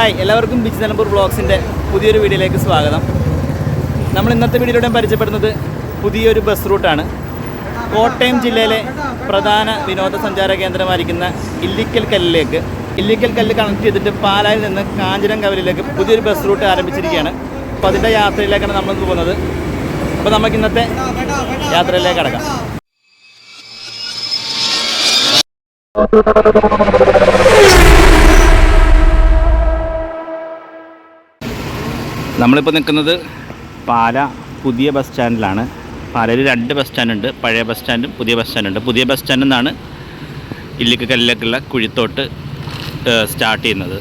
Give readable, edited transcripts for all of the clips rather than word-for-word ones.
Hi, എല്ലാവർക്കും bitch Nilambur വ്ളോഗ്സിൻ്റെ പുതിയൊരു വീഡിയോയിലേക്ക് സ്വാഗതം. നമ്മൾ ഇന്നത്തെ വീഡിയോയിലൂടെ പരിചയപ്പെടുന്നത് പുതിയൊരു ബസ് റൂട്ടാണ്. കോട്ടയം ജില്ലയിലെ പ്രധാന വിനോദസഞ്ചാര കേന്ദ്രമായിരിക്കുന്ന ഇല്ലിക്കൽ കല്ല് കണക്ട് ചെയ്തിട്ട് പാലായിൽ നിന്ന് കാഞ്ഞിരംകവലിലേക്ക് പുതിയൊരു ബസ് റൂട്ട് ആരംഭിച്ചിരിക്കുകയാണ്. അപ്പോൾ അതിൻ്റെ യാത്രയിലേക്കാണ് നമ്മൾ പോകുന്നത്. അപ്പോൾ നമുക്ക് ഇന്നത്തെ യാത്രയിലേക്ക് കടക്കാം. നമ്മളിപ്പോൾ നിൽക്കുന്നത് പാല പുതിയ ബസ് സ്റ്റാൻഡിലാണ്. പാലയിൽ 2 ബസ് സ്റ്റാൻഡുണ്ട്, പഴയ ബസ് സ്റ്റാൻഡും പുതിയ ബസ് സ്റ്റാൻഡുണ്ട്. പുതിയ ബസ് സ്റ്റാൻഡിൽ നിന്നാണ് ഇല്ലിക്കലിലേക്കുള്ള കുഴിത്തോട്ട് സ്റ്റാർട്ട് ചെയ്യുന്നത്.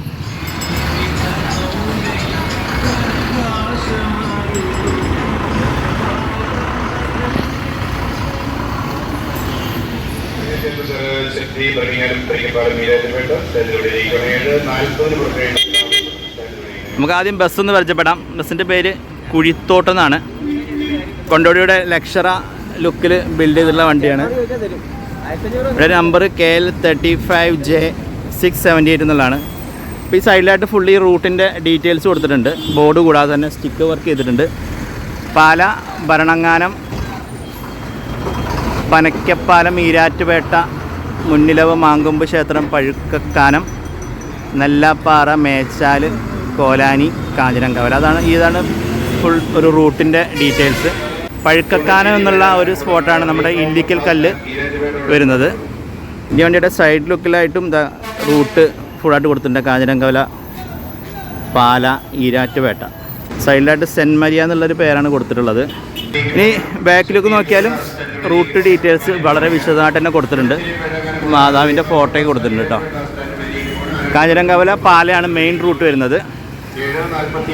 നമുക്ക് ആദ്യം ബസ്സൊന്ന് പരിചയപ്പെടാം. ബസ്സിൻ്റെ പേര് കുഴിത്തോട്ടെന്നാണ്. കൊണ്ടോടിയുടെ ലക്ഷറ ലുക്കിൽ ബിൽഡ് ചെയ്തിട്ടുള്ള വണ്ടിയാണ്. ഇവിടെ നമ്പർ KL 35J678 എന്നുള്ളതാണ്. അപ്പോൾ ഈ സൈഡിലായിട്ട് ഫുള്ളി റൂട്ടിൻ്റെ ഡീറ്റെയിൽസ് കൊടുത്തിട്ടുണ്ട്. ബോർഡ് കൂടാതെ തന്നെ സ്റ്റിക്കർ വർക്ക് ചെയ്തിട്ടുണ്ട്. പാല, ഭരണങ്ങാനം, പനക്കപ്പാലം, ഈരാറ്റുപേട്ട, മുന്നിലവ്, മാങ്കൊമ്പ് ക്ഷേത്രം, പഴുക്കക്കാനം, നെല്ലാപ്പാറ, മേച്ചാൽ, കോലാനി, കാഞ്ഞിരംകവല. ഇതാണ് ഫുൾ ഒരു റൂട്ടിൻ്റെ ഡീറ്റെയിൽസ്. പഴുക്കക്കാനം എന്നുള്ള ഒരു സ്പോട്ടാണ് നമ്മുടെ ഇല്ലിക്കൽ കല്ല് വരുന്നത്. ഈ വണ്ടിയുടെ സൈഡ് ലുക്കിലായിട്ടും റൂട്ട് ഫുള്ളായിട്ട് കൊടുത്തിട്ടുണ്ട്. കാഞ്ഞിരംകവല, പാല, ഈരാറ്റുപേട്ട. സൈഡിലായിട്ട് സെൻറ്റ് മരിയ എന്നുള്ളൊരു പേരാണ് കൊടുത്തിട്ടുള്ളത്. ഇനി ബാക്കിലേക്ക് നോക്കിയാലും റൂട്ട് ഡീറ്റെയിൽസ് വളരെ വിശദമായിട്ട് തന്നെ കൊടുത്തിട്ടുണ്ട്. മാതാവിൻ്റെ ഫോട്ടോയൊക്കെ കൊടുത്തിട്ടുണ്ട് കേട്ടോ. കാഞ്ഞിരംകവല, പാലയാണ് മെയിൻ റൂട്ട് വരുന്നത്.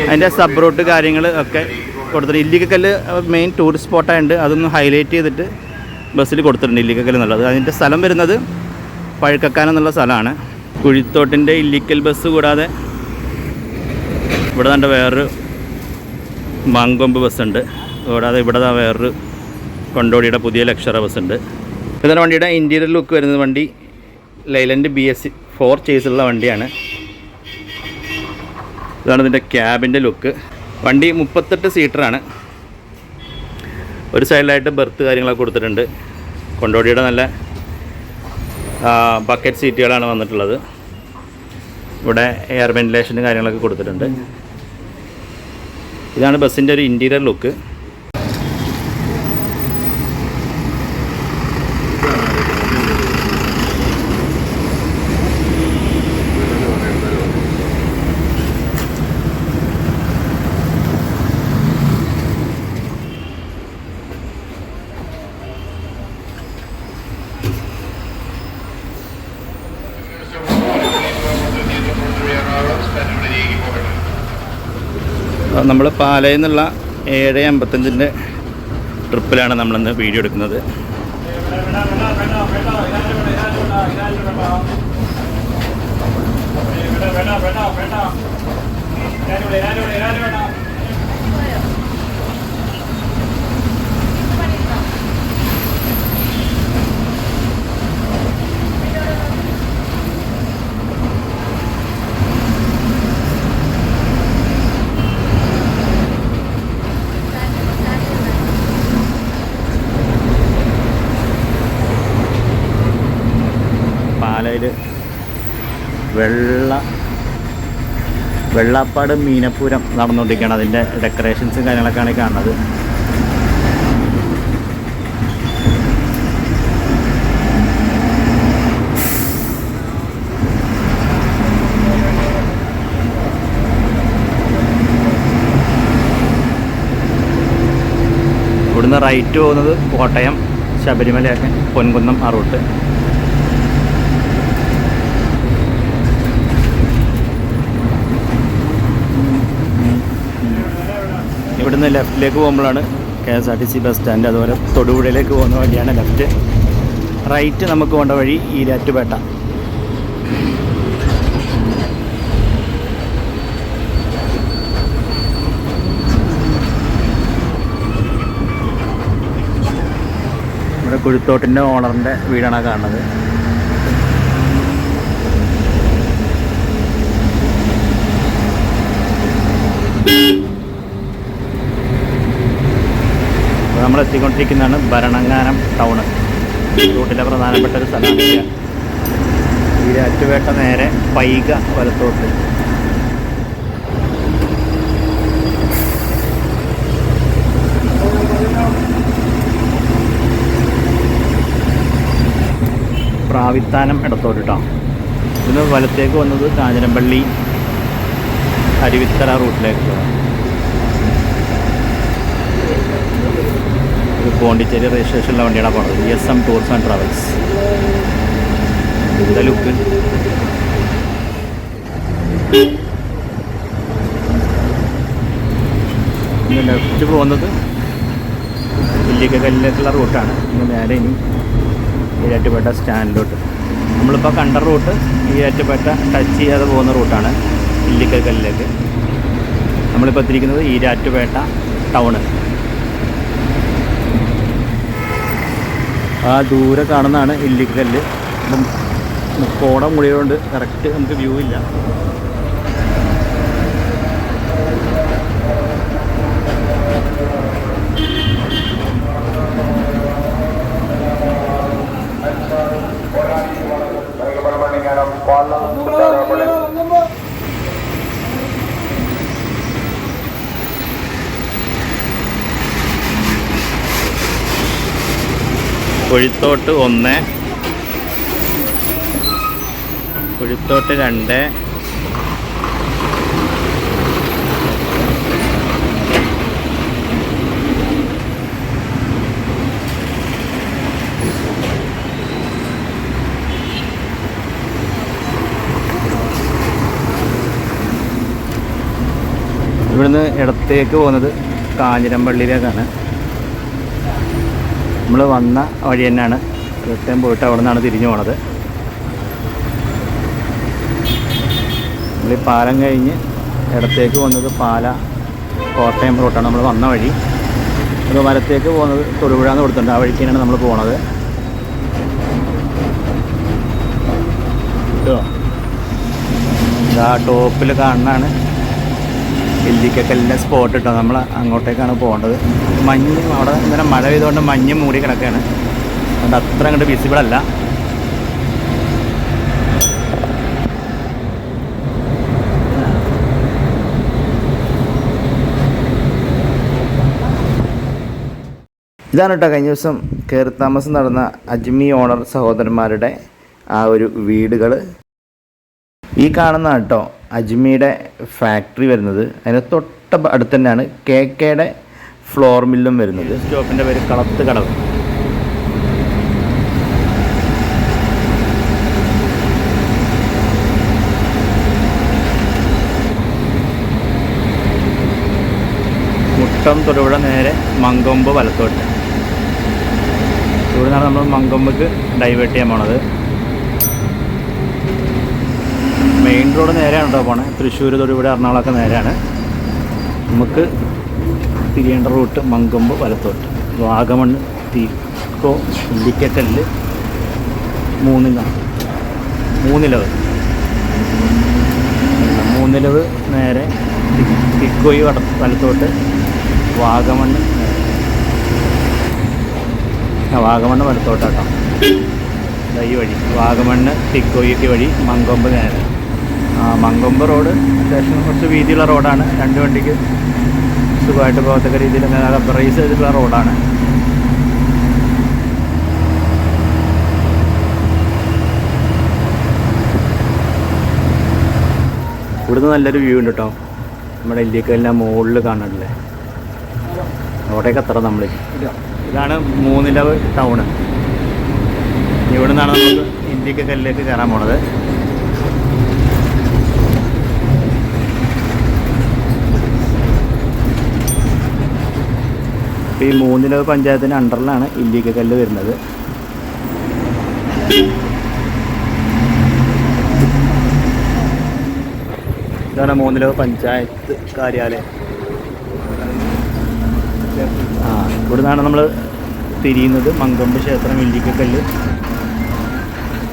അതിൻ്റെ സബ് റൂട്ട് കാര്യങ്ങൾ ഒക്കെ കൊടുത്തിട്ടുണ്ട്. ഇല്ലിക്കല്ല് മെയിൻ ടൂറിസ്റ്റ് സ്പോട്ടായതുകൊണ്ട് അതൊന്ന് ഹൈലൈറ്റ് ചെയ്തിട്ട് ബസ്സിൽ കൊടുത്തിട്ടുണ്ട്. ഇല്ലിക്കൽ എന്നുള്ളത് അതിൻ്റെ സ്ഥലം വരുന്നത് പഴുക്കക്കാനം എന്നുള്ള സ്ഥലമാണ്. കുഴിത്തോട്ടിൻ്റെ ഇല്ലിക്കൽ ബസ് കൂടാതെ ഇവിടെ കണ്ട വേറൊരു മാങ്കൊമ്പ് ബസ്സുണ്ട്. കൂടാതെ ഇവിടെ വേറൊരു കൊണ്ടോടിയുടെ പുതിയ ലക്ഷറ ബസ്സുണ്ട്. ഇതാണ് വണ്ടിയുടെ ഇൻറ്റീരിയർ ലുക്ക് വരുന്നത്. വണ്ടി ലൈലൻഡ് BS4 ചേസുള്ള വണ്ടിയാണ്. ഇതാണ് ഇതിൻ്റെ ക്യാബിൻ്റെ ലുക്ക്. വണ്ടി 38 സീറ്ററാണ്. ഒരു സൈഡിലായിട്ട് ബെർത്ത് കാര്യങ്ങളൊക്കെ കൊടുത്തിട്ടുണ്ട്. കൊണ്ടോടിയുടെ നല്ല ബക്കറ്റ് സീറ്റുകളാണ് വന്നിട്ടുള്ളത്. ഇവിടെ എയർ വെന്റിലേഷനും കാര്യങ്ങളൊക്കെ കൊടുത്തിട്ടുണ്ട്. ഇതാണ് ബസ്സിൻ്റെ ഒരു ഇൻറ്റീരിയർ ലുക്ക്. നമ്മൾ പാലയിൽ നിന്നുള്ള 7:55 ട്രിപ്പിലാണ് നമ്മളിന്ന് വീഡിയോ എടുക്കുന്നത്. പാലയിൽ വെള്ളാപ്പാട് മീനപ്പൂരം നടന്നുകൊണ്ടിരിക്കുകയാണ്. അതിൻ്റെ ഡെക്കറേഷൻസും കാര്യങ്ങളൊക്കെയാണ് കാണുന്നത്. ഇവിടുന്ന് റൈറ്റ് പോകുന്നത് കോട്ടയം, ശബരിമലയൊക്കെ, പൊൻകുന്നം ആ റൂട്ട്. ഇവിടുന്ന് ലെഫ്റ്റിലേക്ക് പോകുമ്പോഴാണ് KSRTC ബസ് സ്റ്റാൻഡ്. അതുപോലെ തൊടുപുഴയിലേക്ക് പോകുന്ന വഴിയാണ് ലെഫ്റ്റ്. റൈറ്റ് നമുക്ക് പോകേണ്ട വഴി ഈരാറ്റുപേട്ട. ഇവിടെ കുഴിത്തോട്ടിൻ്റെ ഓണറിൻ്റെ വീടാണ് കാണുന്നത്. നമ്മൾ എത്തിക്കൊണ്ടിരിക്കുന്നതാണ് ഭരണങ്ങാനം ടൗണ്. റൂട്ടിലെ പ്രധാനപ്പെട്ട ഒരു സ്ഥലമാണ് ഈരാറ്റുപേട്ട. നേരെ പൈക വലത്തോട്ട്. പ്രാവിത്താനം ഇടത്തോട്ട് കേട്ടോ. ഇതിന് വലത്തേക്ക് വന്നത് കാഞ്ഞിരപ്പള്ളി അരുവിത്തറ റൂട്ടിലേക്ക്. ഇത് പോണ്ടിച്ചേരി രജിസ്ട്രേഷനിലെ വണ്ടിയാണ് പോണത്. ESM tours and travels. എന്താ ലുക്ക്. ഇന്ന് ലെഫ്റ്റ് പോകുന്നത് ഇല്ലിക്കല്ലിലേക്കുള്ള റൂട്ടാണ്. ഇന്ന് നേരെ ഇനി ഈരാറ്റുപേട്ട സ്റ്റാൻഡിലോട്ട്. നമ്മളിപ്പോൾ കണ്ട റൂട്ട് ഈരാറ്റുപേട്ട ടച്ച് ചെയ്യാതെ പോകുന്ന റൂട്ടാണ് ഇല്ലിക്കല്ലിലേക്ക്. നമ്മളിപ്പോൾ എത്തിയിരിക്കുന്നത് ഈരാറ്റുപേട്ട ടൗണ്. ആ ദൂരെ കാണുന്നതാണ് ഇല്ലിക്കല്ല്. കോട മുടിയോണ്ട് കറക്റ്റ് നമുക്ക് വ്യൂ ഇല്ല. കുഴിത്തോട്ട് 1, കുഴിത്തോട്ട് 2, ഇവിടുന്ന് ഇടത്തേക്ക് പോകുന്നത് കാഞ്ഞിരപ്പള്ളിയിലേക്കാണ്. നമ്മൾ വന്ന വഴി തന്നെയാണ്. റിട്ടേൺ പോയിട്ട് അവിടെ നിന്നാണ് തിരിഞ്ഞു പോണത്. നമ്മൾ ഈ പാലം കഴിഞ്ഞ് ഇടത്തേക്ക് വന്നത് പാല കോട്ടയം റൂട്ടാണ് നമ്മൾ വന്ന വഴി. അത് വലത്തേക്ക് പോകുന്നത് തൊടുപുഴ എന്ന് കൊടുത്തിട്ടുണ്ട്. ആ വഴിക്ക് തന്നെയാണ് നമ്മൾ പോണത് കേട്ടോ. ഇതാ ടോപ്പിൽ കാണുന്നതാണ് ഇല്ലിക്കല്ലിൻ്റെ സ്പോട്ട് കേട്ടോ. നമ്മൾ അങ്ങോട്ടേക്കാണ് പോകേണ്ടത്. മഞ്ഞ് അവിടെ ഇങ്ങനെ മഴ പെയ്തുകൊണ്ട് മഞ്ഞ് മൂടി കിടക്കുകയാണ്. അതുകൊണ്ട് അത്ര അങ്ങോട്ട് വിസിബിൾ അല്ല. ഇതാണ് കേട്ടോ കഴിഞ്ഞ ദിവസം കയറി താമസം നടന്ന അജ്മി ഓണർ സഹോദരന്മാരുടെ ആ ഒരു വീടുകൾ. ഈ കാണുന്ന കേട്ടോ അജ്മിയുടെ ഫാക്ടറി വരുന്നത്. അതിന് തൊട്ട അടുത്ത് തന്നെയാണ് KKയുടെ ഫ്ലോർ മില്ലും വരുന്നത്. സ്റ്റോപ്പിൻ്റെ പേര് കളത്ത് കടവ്. മുട്ടം തൊടുപുഴ നേരെ മങ്കൊമ്പ് വലത്തോട്ട്. ഇവിടെ നിന്നാണ് നമ്മൾ മങ്കൊമ്പക്ക് ഡൈവേർട്ട് ചെയ്യാൻ പോണത്. മെയിൻ റോഡ് നേരെയാണ് കേട്ടോ പോണേ. തൃശ്ശൂർ തൊടുപുഴ എറണാകുളമൊക്കെ നേരെയാണ്. നമുക്ക് തിരിയേണ്ട റൂട്ട് മങ്കൊമ്പ് വലത്തോട്ട്. വാഗമണ്ണ്, തീക്കോ, ഇല്ലിക്കല്ല്, മൂന്നിലവ് നേരെ തിക്കോയി വലത്തോട്ട്. വാഗമണ്ണ് വാഗമണ്ണ് വലത്തോട്ടാട്ടോ. ഈ വഴി വാഗമണ്ണ് തിക്കോയിക്ക് വഴി മങ്കൊമ്പ് നേരെ. മങ്കൊമ്പ് റോഡ് അത്യാവശ്യം കുറച്ച് വീതിയുള്ള റോഡാണ്. 2 വണ്ടിക്ക് സുഖമായിട്ട് പോകത്തക്ക രീതിയിൽ റബ്ബറൈസ് ചെയ്തിട്ടുള്ള റോഡാണ്. ഇവിടുന്ന് നല്ലൊരു വ്യൂ ഉണ്ട് കേട്ടോ. നമ്മുടെ ഇല്ലിക്കലിൻ്റെ മുകളിൽ കാണാനില്ലേ, അവിടേക്ക് എത്ര നമ്മൾ. ഇതാണ് മൂന്നിലവ് ടൗണ്. ഇവിടെ നിന്നാണ് നമുക്ക് ഇല്ലിക്കലിലേക്ക് കയറാൻ പോണത്. ഈ മൂന്നിലവ് പഞ്ചായത്തിൻ്റെ അണ്ടറിലാണ് ഇല്ലിക്കല്ല് വരുന്നത്. ഇതാണ് മൂന്നിലവ് പഞ്ചായത്ത് കാര്യാലയം. ഇവിടെ നിന്നാണ് നമ്മൾ തിരിയുന്നത്. മങ്കൊമ്പ് ക്ഷേത്രം, ഇല്ലിക്കല്ല്,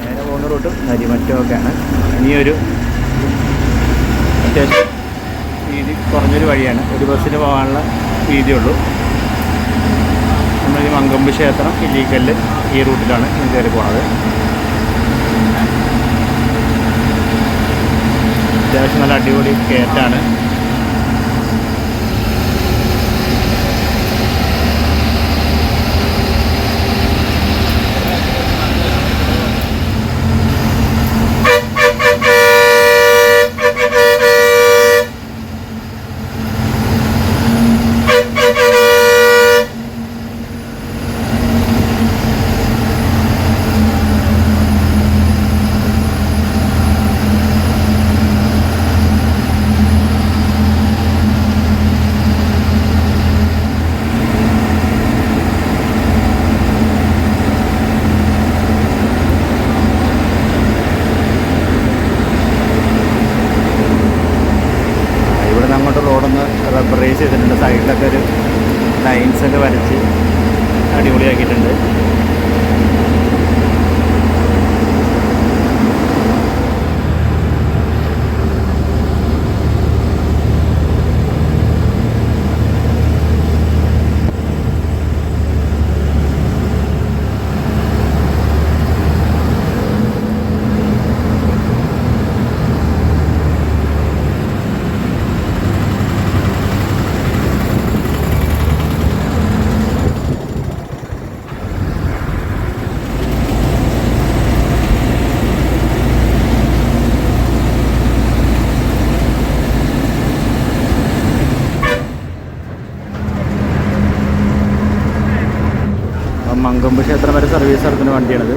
നേരെ പോകുന്ന റൂട്ട് നരിമറ്റമൊക്കെയാണ്. ഇനിയൊരു അത്യാവശ്യം വീതി കുറഞ്ഞൊരു വഴിയാണ്. ഒരു ബസ്സിന് പോകാനുള്ള വീതിയുള്ളൂ. ഈ മങ്കൊമ്പ് ക്ഷേത്രം ഇല്ലിക്കല്ല് ഈ റൂട്ടിലാണ് കയറി പോണത്. അത്യാവശ്യം നല്ല അടിപൊളി കയറ്റാണ്. അങ്ങോട്ട് റോഡൊന്ന് റബ്ബറൈസ് ചെയ്തിട്ടുണ്ട്. സൈഡിലൊക്കെ ഒരു ലൈൻസൊക്കെ വരച്ച് അടിപൊളിയാക്കിയിട്ടുണ്ട്. മങ്കൊമ്പ് ക്ഷേത്രം വരെ സർവീസ് നടത്തുന്ന വണ്ടിയാണിത്.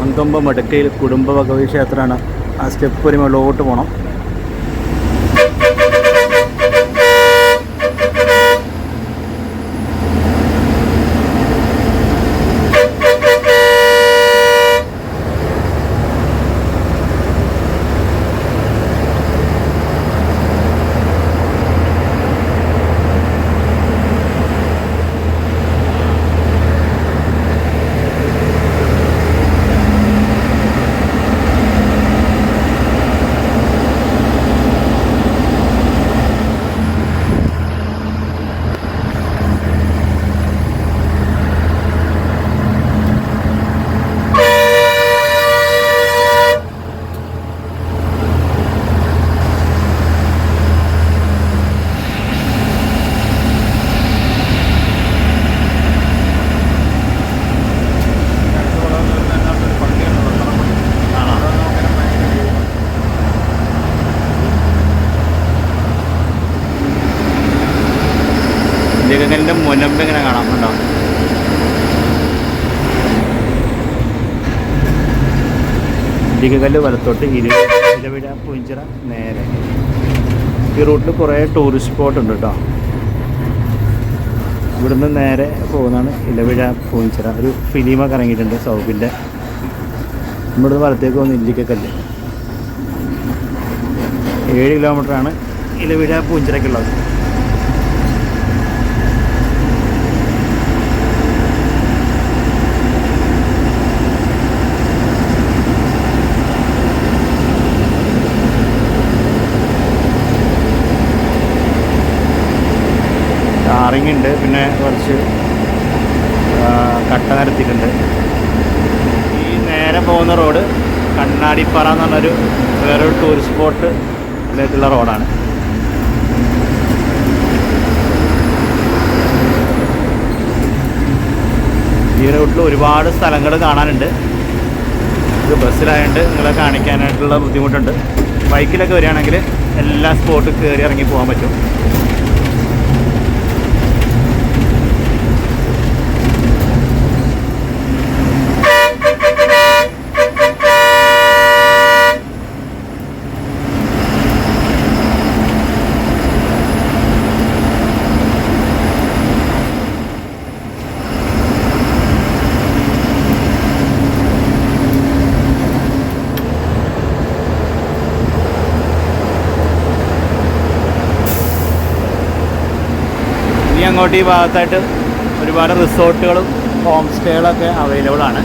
മങ്കൊമ്പ് മടക്കയിൽ കുടുംബ ഭഗവതി ക്ഷേത്രമാണ്. ആ സ്റ്റെപ്പ് ഒരു മുകളിലോട്ട് പോകണം. ഇതിൻ്റെ മുനമ്പ് ഇങ്ങനെ കാണാറുണ്ടോ? ഇടികല്ല് വലത്തോട്ട് ഇലവിഴ പൂഞ്ചിറ നേരെ. ഈ റൂട്ടിൽ കുറേ ടൂറിസ്റ്റ് സ്പോട്ട് ഉണ്ട് കേട്ടോ. ഇവിടുന്ന് നേരെ പോകുന്നതാണ് ഇലവിഴ പൂഞ്ചിറ. ഒരു ഫിലിമൊക്കെ ഇറങ്ങിയിട്ടുണ്ട് സൗബിൻ്റെ. ഇവിടുന്ന് വലത്തേക്ക് പോകുന്ന ഇല്ലിക്കല്ല്. 7 കിലോമീറ്ററാണ് ഇലവിഴ പൂഞ്ചിറയ്ക്കുള്ളത്. ടാറിങ് ഉണ്ട്, പിന്നെ കുറച്ച് കട്ട നിരത്തിയിട്ടുണ്ട്. ഈ നേരെ പോകുന്ന റോഡ് കണ്ണാടിപ്പാറ എന്ന് പറഞ്ഞൊരു വേറൊരു ടൂറിസ്റ്റ് സ്പോട്ടിലേക്കുള്ള റോഡാണ്. ഈ റൂട്ടിൽ ഒരുപാട് സ്ഥലങ്ങൾ കാണാനുണ്ട്. ഇത് ബസ്സിലായതുകൊണ്ട് നിങ്ങളെ കാണിക്കാനായിട്ടുള്ള ബുദ്ധിമുട്ടുണ്ട്. ബൈക്കിലൊക്കെ വരികയാണെങ്കിൽ എല്ലാ സ്പോട്ടും കയറി ഇറങ്ങി പോകാൻ പറ്റും. അങ്ങോട്ട് ഈ ഭാഗത്തായിട്ട് ഒരുപാട് റിസോർട്ടുകളും ഹോം സ്റ്റേകളൊക്കെ അവൈലബിൾ ആണ്.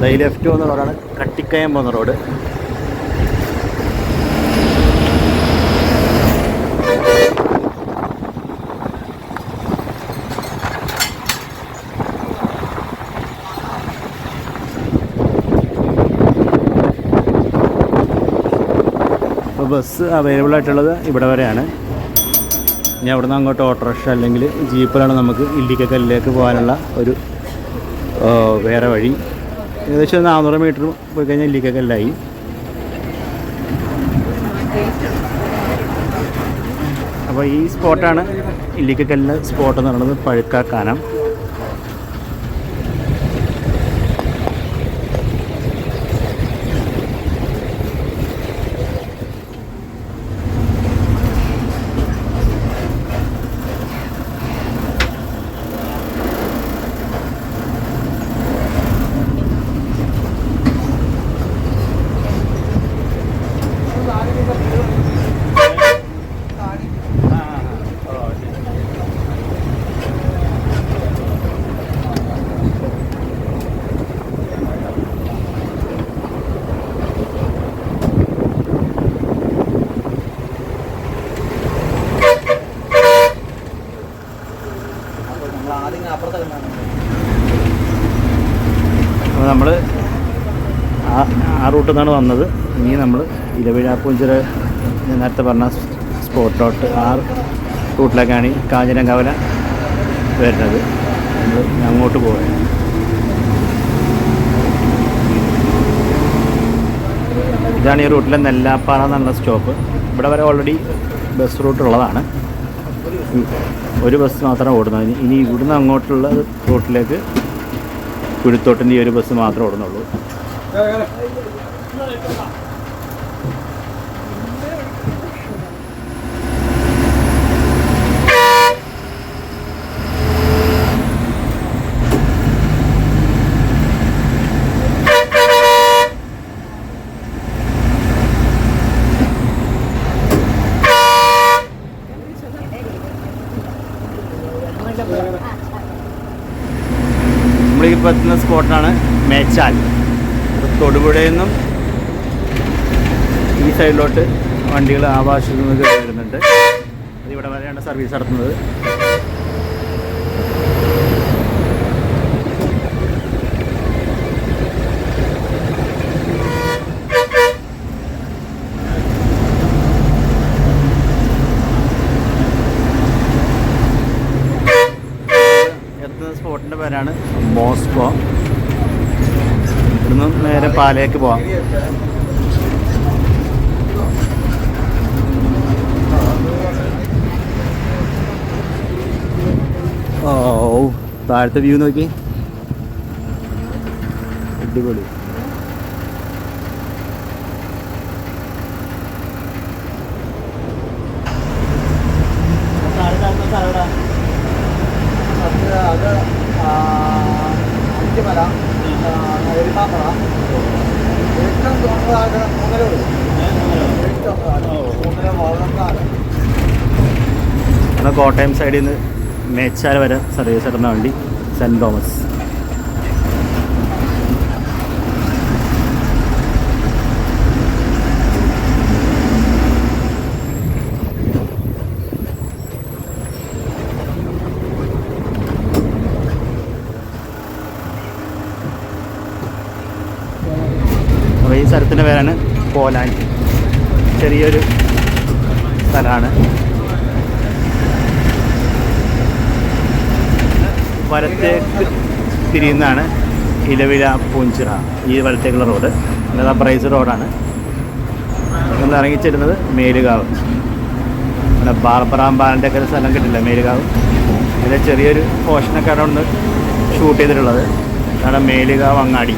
ഈ ലെഫ്റ്റ് പോകുന്ന റോഡാണ് കട്ടിക്കയം പോകുന്ന റോഡ്. അപ്പോൾ ബസ് അവൈലബിൾ ആയിട്ടുള്ളത് ഇവിടെ വരെയാണ്. ഇനി അവിടെ നിന്ന് അങ്ങോട്ട് ഓട്ടോറിക്ഷ അല്ലെങ്കിൽ ജീപ്പിലാണ് നമുക്ക് ഇല്ലിക്കക്കല്ലിലേക്ക് പോകാനുള്ള ഒരു വേറെ വഴി. ഏകദേശം 400 മീറ്റർ പോയി കഴിഞ്ഞാൽ ഇല്ലിക്കക്കല്ലായി. അപ്പോൾ ഈ സ്പോട്ടാണ് ഇല്ലിക്കക്കല്ലിൻ്റെ സ്പോട്ട് എന്ന് പറയുന്നത്, പഴുക്കാക്കാനം. അപ്പോൾ നമ്മൾ ആ റൂട്ടിൽ നിന്നാണ് വന്നത്. ഇനി നമ്മൾ ഇലവിഴാപ്പൂഞ്ചിറ നേരത്തെ പറഞ്ഞ സ്പോട്ടിലോട്ട് ആ റൂട്ടിലേക്കാണ് ഈ കാഞ്ഞിരംകവല വരുന്നത്. നമ്മൾ അങ്ങോട്ട് പോവുകയാണ്. ഇതാണ് ഈ റൂട്ടിലെ നെല്ലാപ്പാറ എന്നുള്ള സ്റ്റോപ്പ്. ഇവിടെ വരെ ഓൾറെഡി ബസ് റൂട്ട് ഉള്ളതാണ്. ഒരു ബസ് മാത്രമേ ഓടുന്നത്. ഇനി ഇവിടുന്ന് അങ്ങോട്ടുള്ള റൂട്ടിലേക്ക് കുഴിത്തോട്ടിൻ്റെ ഈ ഒരു ബസ് മാത്രമേ ഓടുന്നുള്ളൂ. നമ്മളിപ്പോൾ എത്തുന്ന സ്പോട്ടാണ് മേച്ചാൽ. തൊടുപുഴയിൽ നിന്നും ഈ സൈഡിലോട്ട് വണ്ടികൾ ആവാശത്തിൽ നിന്ന് കയറി വരുന്നുണ്ട്. അതിവിടെ വരെയാണ് സർവീസ് നടത്തുന്നത്. സ്പോട്ടിൻ്റെ പേരാണ് മോസ്കോ. ഇവിടുന്ന് നേരെ പാലയ്ക്ക് പോവാം. ഓ, താഴത്തെ വ്യൂ നോക്കി, അടിപൊളി. കോട്ടയം സൈഡിൽ നിന്ന് മേച്ചാൽ വരെ സർവീസ് നടന്ന വണ്ടി സെൻറ്റ് തോമസ്. അപ്പോൾ ഈ സ്ഥലത്തിൻ്റെ പേരാണ് കോലാനി. ചെറിയൊരു സ്ഥലമാണ്. വലത്തേക്ക് തിരിയുന്നതാണ് ഇലവിഴാപ്പൂഞ്ചിറ. ഈ വലത്തേക്കുള്ള റോഡ് അതായത് പ്രൈസ് റോഡാണ്. നമ്മൾ ഇറങ്ങിച്ചിരുന്നത് മേലുകാവ്. നമ്മുടെ ബാർബറാമ്പാലിൻ്റെ ഒക്കെ ഒരു സ്ഥലം കിട്ടില്ല, മേലുകാവ്. ഇതിലെ ചെറിയൊരു പോർഷനൊക്കെ അവിടെ ഒന്ന് ഷൂട്ട് ചെയ്തിട്ടുള്ളത്. അതാണ് മേലുകാവ് അങ്ങാടി.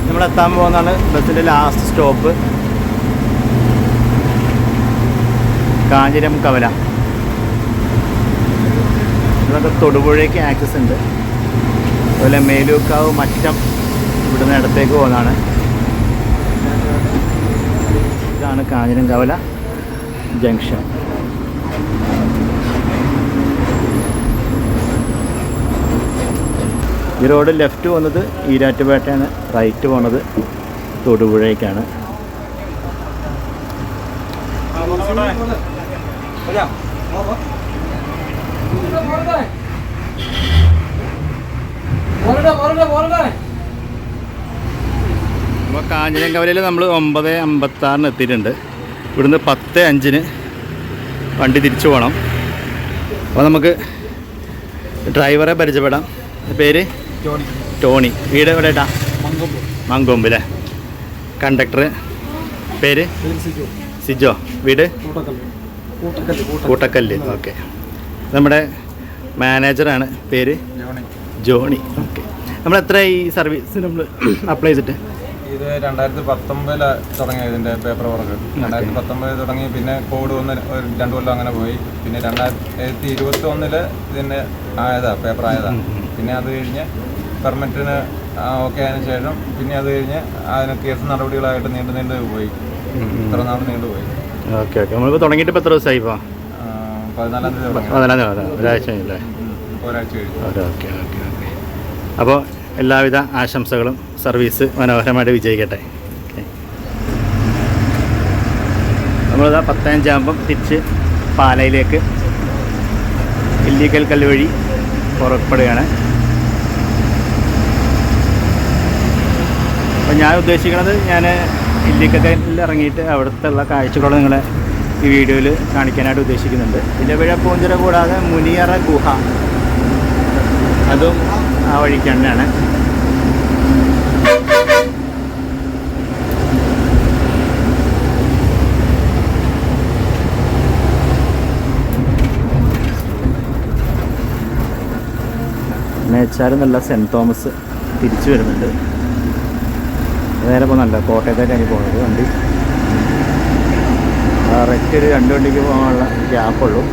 നമ്മളെത്താൻ പോകുന്നതാണ് ബസ്സിൻ്റെ ലാസ്റ്റ് സ്റ്റോപ്പ് കാഞ്ഞിരംകവല. ഇതൊക്കെ തൊടുപുഴയ്ക്ക് ആക്സസ് ഉണ്ട്. അതുപോലെ മേലൂക്കാവ് മറ്റം ഇവിടുന്ന് ഇടത്തേക്ക് പോകുന്നതാണ്. ഇതാണ് കാഞ്ഞിരംകവല ജംഗ്ഷൻ. ഈ റോഡ് ലെഫ്റ്റ് പോകുന്നത് ഈരാറ്റുപേട്ടയാണ്, റൈറ്റ് പോകുന്നത് തൊടുപുഴയ്ക്കാണ്. അപ്പോൾ കാഞ്ഞിരങ്കവലയിൽ നമ്മൾ 9:56 എത്തിയിട്ടുണ്ട്. ഇവിടുന്ന് 10:05 വണ്ടി തിരിച്ചു പോകണം. അപ്പോൾ നമുക്ക് ഡ്രൈവറെ പരിചയപ്പെടാം. പേര് ടോണി. വീട് എവിടെയാ? മങ്കൊമ്പ് അല്ലേ? കണ്ടക്ടർ പേര് സിജോ. വീട് കൂട്ടക്കല്ല്. ഓക്കെ. നമ്മുടെ മാനേജറാണ്, പേര് ജോണി. ഓക്കെ. നമ്മൾ എത്ര ഈ സർവീസ് നമ്മൾ അപ്ലൈ ചെയ്തിട്ട്? ഇത് 2019 തുടങ്ങിയ ഇതിൻ്റെ പേപ്പർ വർക്ക്. 2019 തുടങ്ങി, പിന്നെ കോഡ് വന്ന് ഒരു 2 കൊല്ലം അങ്ങനെ പോയി. പിന്നെ 2021 ഇതിൻ്റെ പേപ്പർ ആയതാ. പിന്നെ അത് കഴിഞ്ഞ് പെർമിറ്റിന് ഓക്കെ ആയതിനു ശേഷം പിന്നെ അത് കഴിഞ്ഞ് അതിന് കേസ് നടപടികളായിട്ട് നീണ്ടു പോയി. ഇത്ര നാൾ നീണ്ടുപോയി. Okay okay. നമ്മളിപ്പോൾ തുടങ്ങിയിട്ട് ഇപ്പോൾ എത്ര ദിവസമായി? ഇപ്പോൾ 14-ാം തീയതി തുടങ്ങി. 14-ാം തീയതി. ഒരാഴ്ച കഴിഞ്ഞല്ലേ? ഒരാഴ്ച കഴിഞ്ഞു. Okay okay okay. അപ്പോൾ എല്ലാവിധ ആശംസകളും. സർവീസ് മനോഹരമായിട്ട് വിജയിക്കട്ടെ. ഓക്കെ. നമ്മളിതാ 10:05 തിരിച്ച് പാലയിലേക്ക് ഇല്ലിക്കൽ കല്ല് വഴി പുറപ്പെടുകയാണ്. അപ്പോൾ ഞാൻ ഉദ്ദേശിക്കുന്നത്, ഞാൻ ഇല്ലിക്കല്ലിൽ ഇറങ്ങിയിട്ട് അവിടുത്തെ ഉള്ള കാഴ്ചകൾ നിങ്ങളെ ഈ വീഡിയോയിൽ കാണിക്കാനായിട്ട് ഉദ്ദേശിക്കുന്നുണ്ട്. ഇലവിഴ പൂഞ്ചിറ കൂടാതെ മുനിയറ ഗുഹ, അതും ആ വഴിക്ക് തന്നെയാണ്. മേച്ചാലും നല്ല സെൻറ്റ് തോമസ് തിരിച്ചു വരുന്നുണ്ട്. നേരെ പോകുന്നല്ല, കോട്ടയത്തേക്കാണ് പോകുന്നത് വണ്ടി. കറക്റ്റ് ഒരു 2 വണ്ടിക്ക് പോകാനുള്ള ഗ്യാപ്പുള്ളൂ.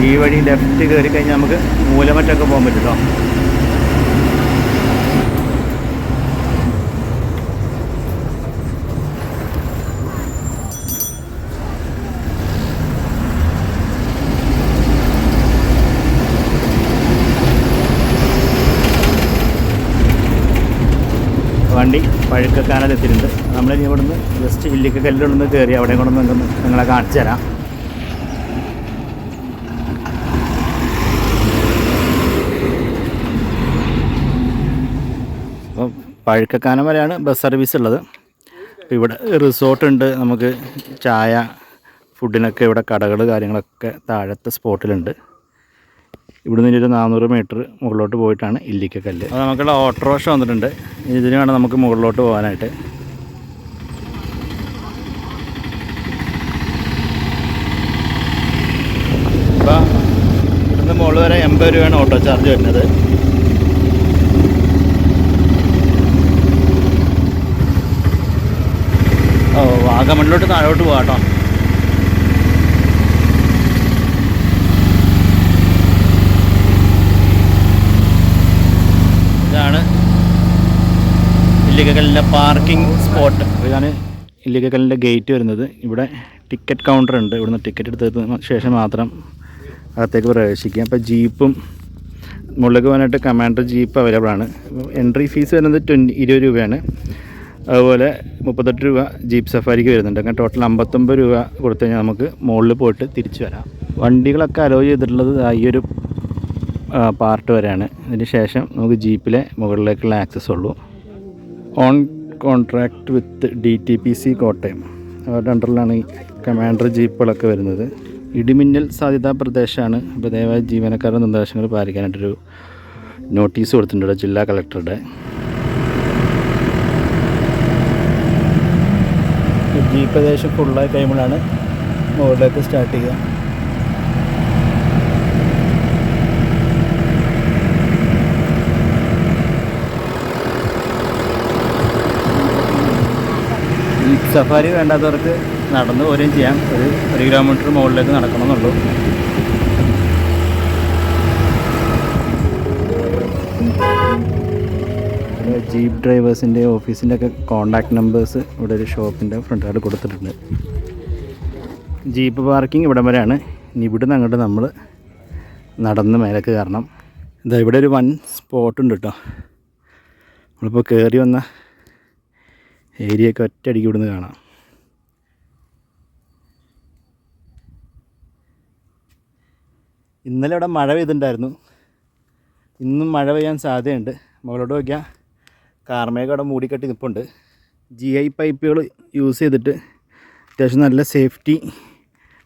ഈ വഴി ലെഫ്റ്റ് കയറി കഴിഞ്ഞാൽ നമുക്ക് മൂലമറ്റൊക്കെ പോകാൻ പറ്റും കേട്ടോ. വണ്ടി പഴുക്കക്കാനത്തെത്തിയിട്ടുണ്ട്. നമ്മളിനി ഇവിടുന്ന് ജസ്റ്റ് ഇല്ലിക്കല്ലിലൊന്ന് കയറി അവിടെ കൊണ്ടൊന്ന് നിങ്ങളെ കാണിച്ചു തരാം. അപ്പം പഴുക്കക്കാനം വരെയാണ് ബസ് സർവീസ് ഉള്ളത്. ഇവിടെ റിസോർട്ടുണ്ട്, നമുക്ക് ചായ ഫുഡിനൊക്കെ ഇവിടെ കടകൾ കാര്യങ്ങളൊക്കെ താഴത്തെ സ്പോട്ടിലുണ്ട്. ഇവിടുന്ന് ഒരു 400 മീറ്റർ മുകളിലോട്ട് പോയിട്ടാണ് ഇല്ലിക്കല്ല്. അപ്പോൾ നമുക്കുള്ള ഓട്ടോറിക്ഷ വന്നിട്ടുണ്ട്. ഇതിന് വേണം നമുക്ക് മുകളിലോട്ട് പോകാനായിട്ട്. അപ്പോൾ ഇവിടുന്ന് മുകളിൽ വരെ 80 രൂപയാണ് ഓട്ടോ ചാർജ് വരുന്നത്. വാഗമണ്ണിലോട്ട് താഴോട്ട് പോകാം കേട്ടോ. ഇതാണ് ഇല്ലിക്കല്ലിൻ്റെ പാർക്കിംഗ് സ്പോട്ട്. ഇതാണ് ഇല്ലിക്കല്ലിൻ്റെ ഗേറ്റ് വരുന്നത്. ഇവിടെ ടിക്കറ്റ് കൗണ്ടർ ഉണ്ട്. ഇവിടുന്ന് ടിക്കറ്റ് എടുത്തതിന് ശേഷം മാത്രം അകത്തേക്ക് പ്രവേശിക്കുക. അപ്പോൾ ജീപ്പും മുകളിലേക്ക് പോകാനായിട്ട് കമാൻഡർ ജീപ്പ് അവൈലബിൾ ആണ്. എൻട്രി ഫീസ് വരുന്നത് 20 രൂപയാണ്. അതുപോലെ 38 രൂപ ജീപ്പ് സഫാരിക്ക് വരുന്നുണ്ട്. അങ്ങനെ ടോട്ടൽ 59 രൂപ കൊടുത്തു കഴിഞ്ഞാൽ നമുക്ക് മുകളിൽ പോയിട്ട് തിരിച്ചു വരാം. വണ്ടികളൊക്കെ അലോ ചെയ്തിട്ടുള്ളത് ഈ ഒരു പാർട്ട് വരെയാണ്. ഇതിന് ശേഷം നമുക്ക് ജീപ്പിലെ മുകളിലേക്കുള്ള ആക്സസ് ഉള്ളൂ. On contract with DTPC Kottayam, അവരുടെ അണ്ടറിലാണ് ഈ കമാൻഡർ ജീപ്പുകളൊക്കെ വരുന്നത്. ഇടിമിന്നൽ സാധ്യതാ പ്രദേശമാണ്. അപ്പോൾ ദയവായി ജീവനക്കാരുടെ നിർദ്ദേശങ്ങൾ പാലിക്കാനായിട്ടൊരു നോട്ടീസ് കൊടുത്തിട്ടുണ്ട് ജില്ലാ കളക്ടറുടെ. ജീപ്പ് ഏകദേശം ഫുള്ളായി കഴിയുമ്പോഴാണ് മുകളിലേക്ക് സ്റ്റാർട്ട് ചെയ്യുക. സഫാരി വേണ്ടാത്തവർക്ക് നടന്നു പോരുകയും ചെയ്യാം. ഒരു കിലോമീറ്റർ മുകളിലേക്ക് നടക്കണമെന്നുള്ളൂ. ജീപ്പ് ഡ്രൈവേഴ്സിൻ്റെ ഓഫീസിൻ്റെ ഒക്കെ കോൺടാക്ട് നമ്പേഴ്സ് ഇവിടെ ഒരു ഷോപ്പിൻ്റെ ഫ്രണ്ടിലായിട്ട് കൊടുത്തിട്ടുണ്ട്. ജീപ്പ് പാർക്കിംഗ് ഇവിടം വരെയാണ്. ഇനി ഇവിടുന്ന് അങ്ങോട്ട് നമ്മൾ നടന്ന് മേലേക്ക് കയറണം. ഇതാ ഇവിടെ ഒരു വൻ സ്പോട്ടുണ്ട് കേട്ടോ. നമ്മളിപ്പോൾ കയറി വന്ന ഏരിയയൊക്കെ ഒറ്റയടിക്ക് ഇവിടുന്ന് കാണാം. ഇന്നലെ ഇവിടെ മഴ പെയ്തിട്ടുണ്ടായിരുന്നു. ഇന്നും മഴ പെയ്യാൻ സാധ്യതയുണ്ട്. മുകളോട്ട് നോക്കിയാൽ കാർമേഘം അവിടെ മൂടിക്കെട്ടി നിൽപ്പുണ്ട്. GI പൈപ്പുകൾ യൂസ് ചെയ്തിട്ട് അത്യാവശ്യം നല്ല സേഫ്റ്റി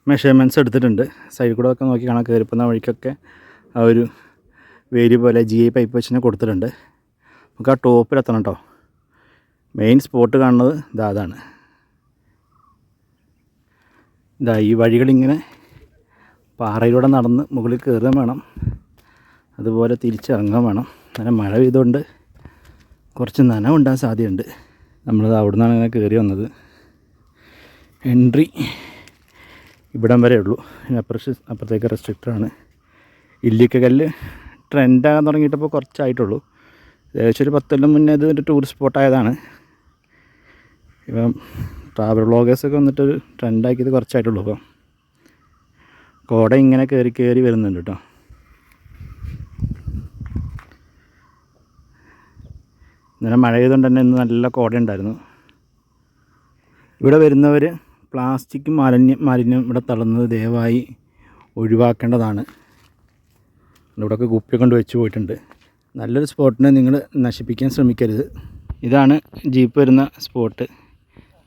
മെഷർമെൻറ്റ്സ് എടുത്തിട്ടുണ്ട്. സൈഡിൽ കൂടെ ഒക്കെ നോക്കി കാണാൻ കയറിപ്പോകുന്ന വഴിക്കൊക്കെ ആ ഒരു വേരി പോലെ GI പൈപ്പ് വെച്ച് തന്നെ കൊടുത്തിട്ടുണ്ട്. നമുക്ക് ആ ടോപ്പിലെത്തണം കേട്ടോ. മെയിൻ സ്പോട്ട് കാണുന്നത് അതാണ്. ഈ വഴികളിങ്ങനെ പാറയിലൂടെ നടന്ന് മുകളിൽ കയറുകയും വേണം, അതുപോലെ തിരിച്ചിറങ്ങാൻ വേണം. നല്ല മഴ പെയ്തുകൊണ്ട് കുറച്ച് നനവുണ്ടാകാൻ സാധ്യതയുണ്ട്. നമ്മളത് അവിടെ നിന്നാണ് ഇങ്ങനെ കയറി വന്നത്. എൻട്രി ഇവിടം വരെ ഉള്ളൂ. അപ്പുറത്തേക്ക് റെസ്ട്രിക്റ്റഡാണ്. ഇല്ലിക്കല്ല് ട്രെൻഡാകാൻ തുടങ്ങിയിട്ടപ്പോൾ കുറച്ചായിട്ടുള്ളൂ. ഏകദേശം ഒരു 10 കൊല്ലം മുന്നേ ഇത് ഒരു ടൂറിസ്റ്റ് സ്പോട്ടായതാണ്. ഇപ്പം ട്രാവൽ വ്ളോഗേഴ്സൊക്കെ വന്നിട്ടൊരു ട്രെൻഡാക്കിയത് കുറച്ചായിട്ടുള്ളൂ. ഇപ്പം കോട ഇങ്ങനെ കയറി വരുന്നുണ്ട് കേട്ടോ. ഇന്നലെ മഴ ചെയ്തുകൊണ്ട് തന്നെ ഇന്ന് നല്ല കോട ഉണ്ടായിരുന്നു. ഇവിടെ വരുന്നവർ പ്ലാസ്റ്റിക് മാലിന്യം ഇവിടെ തള്ളുന്നത് ദയവായി ഒഴിവാക്കേണ്ടതാണ്. ഇവിടെയൊക്കെ കുപ്പി കൊണ്ട് വെച്ച് പോയിട്ടുണ്ട്. നല്ലൊരു സ്പോട്ടിനെ നിങ്ങൾ നശിപ്പിക്കാൻ ശ്രമിക്കരുത്. ഇതാണ് ജീപ്പ് വരുന്ന സ്പോട്ട്.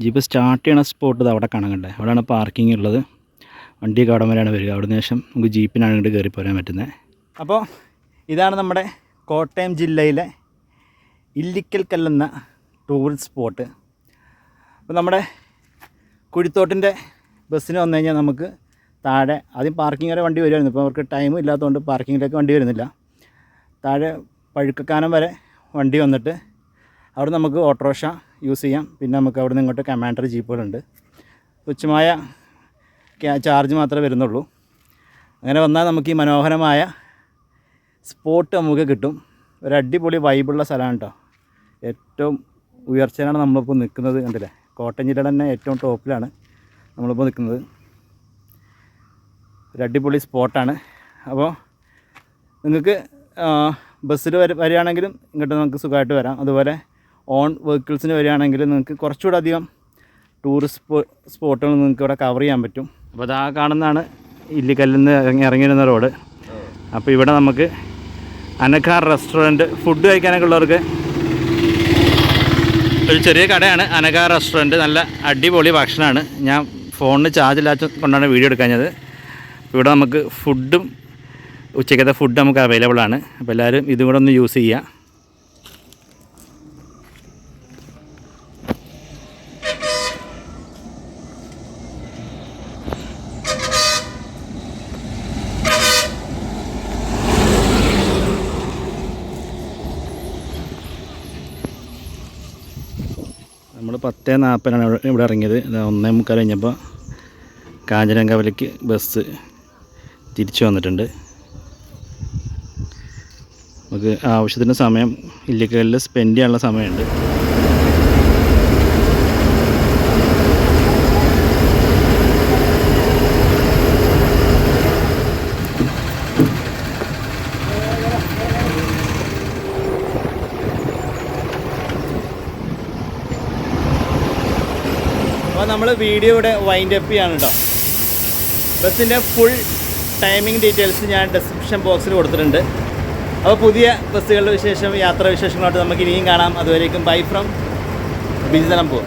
ജീപ്പ് സ്റ്റാർട്ട് ചെയ്യണ സ്പോട്ട് ഇത് അവിടെ കാണാൻ കണ്ടേ. അവിടെയാണ് പാർക്കിംഗ് ഉള്ളത്. വണ്ടിയൊക്കെ അവിടെ വരെയാണ് വരിക. അവിടെ നിന്ന് ശേഷം നമുക്ക് ജീപ്പിനാണ് ഇങ്ങോട്ട് കയറി പോരാൻ പറ്റുന്നത്. അപ്പോൾ ഇതാണ് നമ്മുടെ കോട്ടയം ജില്ലയിലെ ഇല്ലിക്കൽ കല്ലെന്ന ടൂറിസ്റ്റ് സ്പോട്ട്. അപ്പോൾ നമ്മുടെ കുഴിത്തോട്ടിൻ്റെ ബസ്സിന് വന്നു കഴിഞ്ഞാൽ നമുക്ക് താഴെ ആദ്യം പാർക്കിംഗ് വരെ വണ്ടി വരുമായിരുന്നു. ഇപ്പോൾ അവർക്ക് ടൈം ഇല്ലാത്തതുകൊണ്ട് പാർക്കിങ്ങിലേക്ക് വണ്ടി വരുന്നില്ല. താഴെ പഴുക്കക്കാനം വരെ വണ്ടി വന്നിട്ട് അവിടെ നമുക്ക് ഓട്ടോറിക്ഷ യൂസ് ചെയ്യാം. പിന്നെ നമുക്ക് അവിടെ നിന്ന് ഇങ്ങോട്ട് കമാൻഡർ ജീപ്പുകളുണ്ട്. തുച്ഛമായ ചാർജ് മാത്രമേ വരുന്നുള്ളൂ. അങ്ങനെ വന്നാൽ നമുക്ക് ഈ മനോഹരമായ സ്പോട്ട് നമുക്ക് കിട്ടും. ഒരു അടിപൊളി വൈബുള്ള സ്ഥലമാണ് കേട്ടോ. ഏറ്റവും ഉയർച്ചയിലാണ് നമ്മളിപ്പോൾ നിൽക്കുന്നത്. കണ്ടില്ലേ, കോട്ടയം ജില്ലയുടെ തന്നെ ഏറ്റവും ടോപ്പിലാണ് നമ്മളിപ്പോൾ നിൽക്കുന്നത്. ഒരു അടിപൊളി സ്പോട്ടാണ്. അപ്പോൾ നിങ്ങൾക്ക് ബസ്സിൽ വരികയാണെങ്കിലും ഇങ്ങോട്ട് നമുക്ക് സുഖമായിട്ട് വരാം. അതുപോലെ ഓൺ വെഹിക്കിൾസിന് വരികയാണെങ്കിലും നിങ്ങൾക്ക് കുറച്ചുകൂടെ അധികം ടൂറിസ്റ്റ് സ്പോട്ടുകൾ നിങ്ങൾക്ക് ഇവിടെ കവർ ചെയ്യാൻ പറ്റും. അപ്പോൾ അതാ കാണുന്നതാണ് ഇല്ലിക്കല്ലിൽ നിന്ന് ഇറങ്ങിയിരുന്ന റോഡ്. അപ്പോൾ ഇവിടെ നമുക്ക് അനഘ റെസ്റ്റോറൻറ്റ് ഫുഡ് കഴിക്കാനൊക്കെ ഉള്ളവർക്ക് ഒരു ചെറിയ കടയാണ് അനഘ റെസ്റ്റോറൻറ്റ്. നല്ല അടിപൊളി ഭക്ഷണമാണ്. ഞാൻ ഫോണിന് ചാർജ് ഇല്ലാത്ത കൊണ്ടാണ് വീഡിയോ എടുക്കാഞ്ഞത്. ഇവിടെ നമുക്ക് ഫുഡും ഉച്ചയ്ക്കത്തെ ഫുഡ് നമുക്ക് അവൈലബിൾ ആണ്. അപ്പോൾ എല്ലാവരും ഇതും കൂടെ ഒന്ന് യൂസ് ചെയ്യുക. നമ്മൾ 10:40 ഇവിടെ ഇറങ്ങിയത്. 1:45 കഴിഞ്ഞപ്പോൾ കാഞ്ഞിരങ്കവലയ്ക്ക് ബസ് തിരിച്ചു വന്നിട്ടുണ്ട്. നമുക്ക് ആവശ്യത്തിന് സമയം ഇല്ലിക്കലിൽ സ്പെൻഡ് ചെയ്യാനുള്ള സമയമുണ്ട്. അപ്പോൾ നമ്മൾ വീഡിയോ ഇവിടെ വൈൻഡ് അപ്പ് ചെയ്യാണ് കേട്ടോ. ബസ്സിൻ്റെ ഫുൾ ടൈമിംഗ് ഡീറ്റെയിൽസ് ഞാൻ ഡിസ്ക്രിപ്ഷൻ ബോക്സിൽ കൊടുത്തിട്ടുണ്ട്. അപ്പോൾ പുതിയ ബസ്സുകളുടെ വിശേഷം, യാത്രാ വിശേഷങ്ങളായിട്ട് നമുക്ക് ഇനിയും കാണാം. അതുവരേക്കും ബൈ ഫ്രം ബിജിതലംപൂർ.